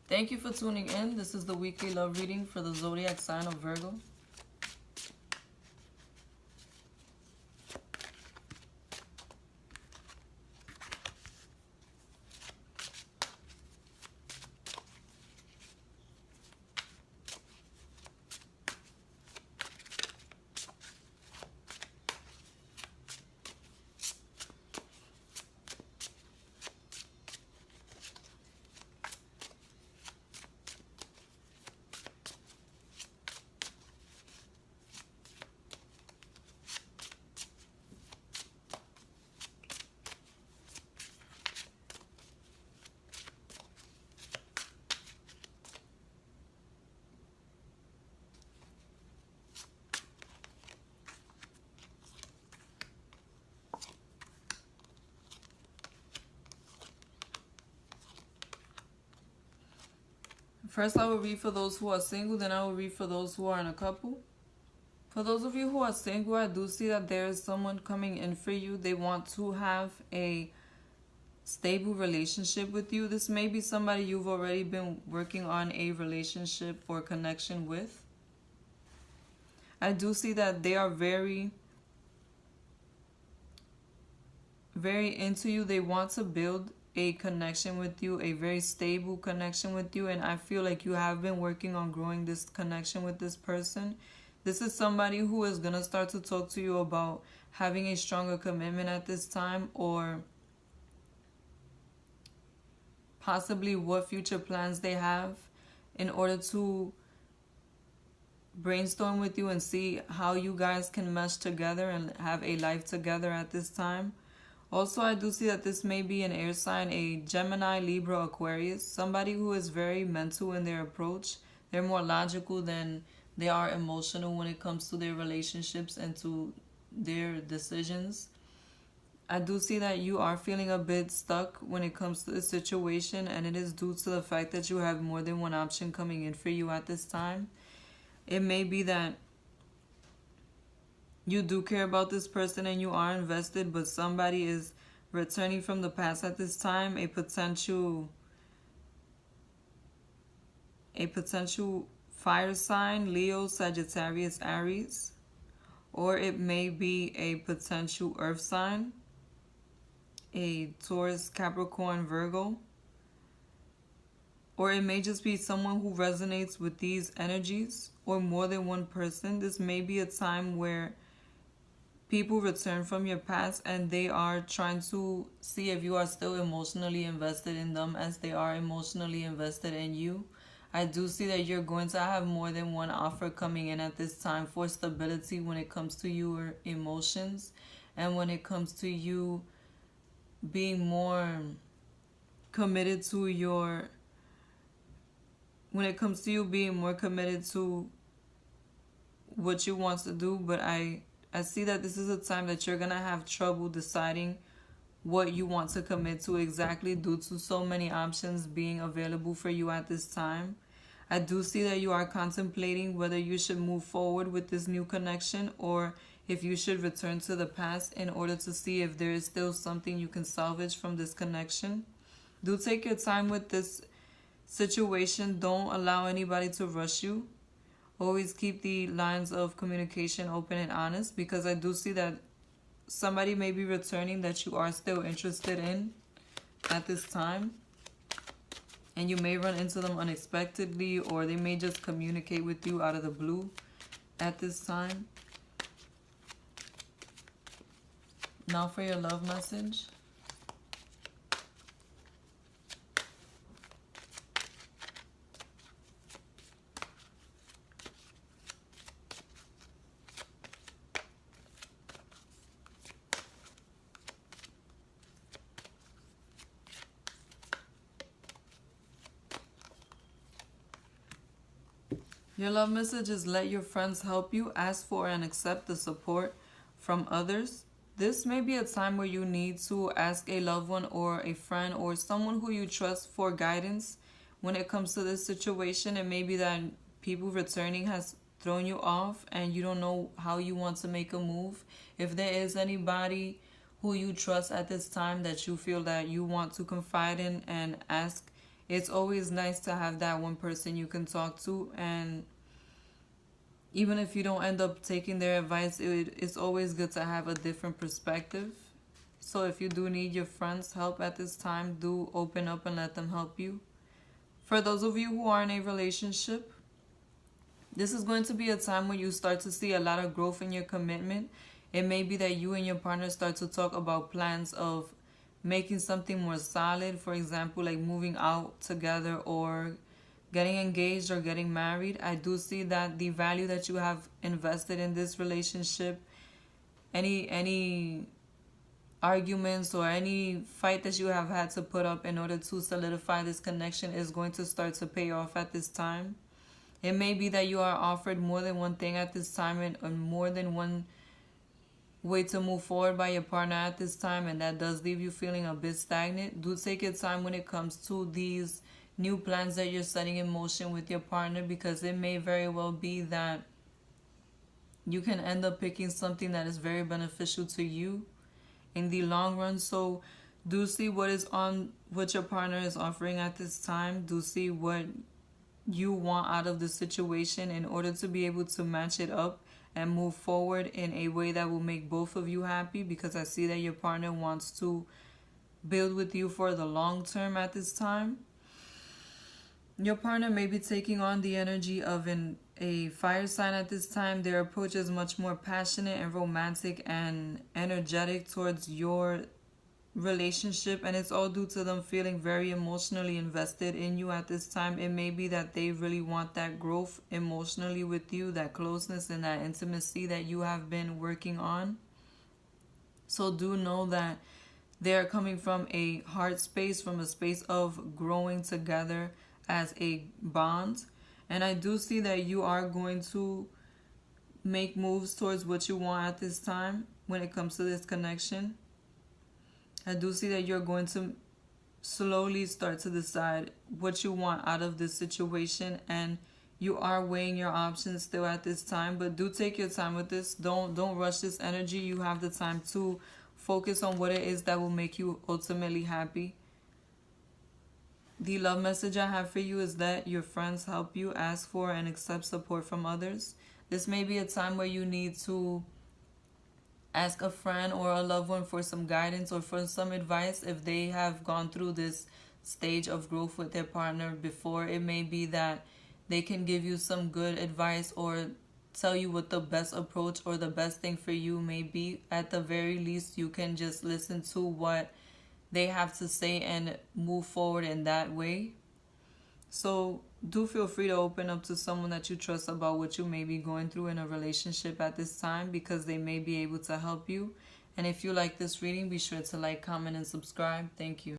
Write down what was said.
Thank you for tuning in. This is the weekly love reading for the zodiac sign of Virgo. First, I will read for those who are single, then I will read for those who are in a couple. For those of you who are single, I do see that there is someone coming in for you. They want to have a stable relationship with you. This may be somebody you've already been working on a relationship or connection with. I do see that they are very into you. They want to build a connection with you, a very stable connection with you, and I feel like you have been working on growing this connection with this person. This is somebody who is going to start to talk to you about having a stronger commitment at this time, or possibly what future plans they have, in order to brainstorm with you and see how you guys can mesh together and have a life together at this time. Also, I do see that this may be an air sign, a Gemini, Libra, Aquarius, somebody who is very mental in their approach. They're more logical than they are emotional when it comes to their relationships and to their decisions. I do see that you are feeling a bit stuck when it comes to the situation, and it is due to the fact that you have more than one option coming in for you at this time. It may be that you do care about this person and you are invested, but somebody is returning from the past at this time, a potential fire sign, Leo, Sagittarius, Aries, or it may be a potential earth sign, a Taurus, Capricorn, Virgo, or it may just be someone who resonates with these energies, or more than one person. This may be a time where people return from your past and they are trying to see if you are still emotionally invested in them as they are emotionally invested in you. I do see that you're going to have more than one offer coming in at this time for stability when it comes to your emotions, and when it comes to you being more committed to what you want to do. But I see that this is a time that you're going to have trouble deciding what you want to commit to exactly, due to so many options being available for you at this time. I do see that you are contemplating whether you should move forward with this new connection, or if you should return to the past in order to see if there is still something you can salvage from this connection. Do take your time with this situation. Don't allow anybody to rush you. Always keep the lines of communication open and honest, because I do see that somebody may be returning that you are still interested in at this time. And you may run into them unexpectedly, or they may just communicate with you out of the blue at this time. Now for your love message. Your love message is: let your friends help you. Ask for and accept the support from others. This may be a time where you need to ask a loved one or a friend or someone who you trust for guidance when it comes to this situation. It may be that people returning has thrown you off and you don't know how you want to make a move. If there is anybody who you trust at this time that you feel that you want to confide in and ask It's always nice to have that one person you can talk to, and even if you don't end up taking their advice, it's always good to have a different perspective. So if you do need your friends' help at this time, do open up and let them help you. For those of you who are in a relationship, this is going to be a time when you start to see a lot of growth in your commitment. It may be that you and your partner start to talk about plans of making something more solid. For example, like moving out together or getting engaged or getting married. I do see that the value that you have invested in this relationship, any arguments or any fight that you have had to put up in order to solidify this connection is going to start to pay off at this time. It may be that you are offered more than one thing at this time and more than one way to move forward by your partner at this time, and that does leave you feeling a bit stagnant. Do take your time when it comes to these new plans that you're setting in motion with your partner, because it may very well be that you can end up picking something that is very beneficial to you in the long run. So do see what your partner is offering at this time. Do see what you want out of the situation in order to be able to match it up and move forward in a way that will make both of you happy, because I see that your partner wants to build with you for the long term at this time. Your partner may be taking on the energy of a fire sign at this time. Their approach is much more passionate and romantic and energetic towards your relationship, and it's all due to them feeling very emotionally invested in you at this time. It may be that they really want that growth emotionally with you, that closeness and that intimacy that you have been working on. So do know that they are coming from a heart space, from a space of growing together as a bond. And I do see that you are going to make moves towards what you want at this time when it comes to this connection. I do see that you're going to slowly start to decide what you want out of this situation, and you are weighing your options still at this time, but do take your time with this. Don't rush this energy. You have the time to focus on what it is that will make you ultimately happy. The love message I have for you is that your friends help you, ask for and accept support from others. This may be a time where you need to ask a friend or a loved one for some guidance or for some advice if they have gone through this stage of growth with their partner before. It may be that they can give you some good advice or tell you what the best approach or the best thing for you may be. At the very least, you can just listen to what they have to say and move forward in that way. So do feel free to open up to someone that you trust about what you may be going through in a relationship at this time, because they may be able to help you. And if you like this reading, be sure to like, comment, and subscribe. Thank you.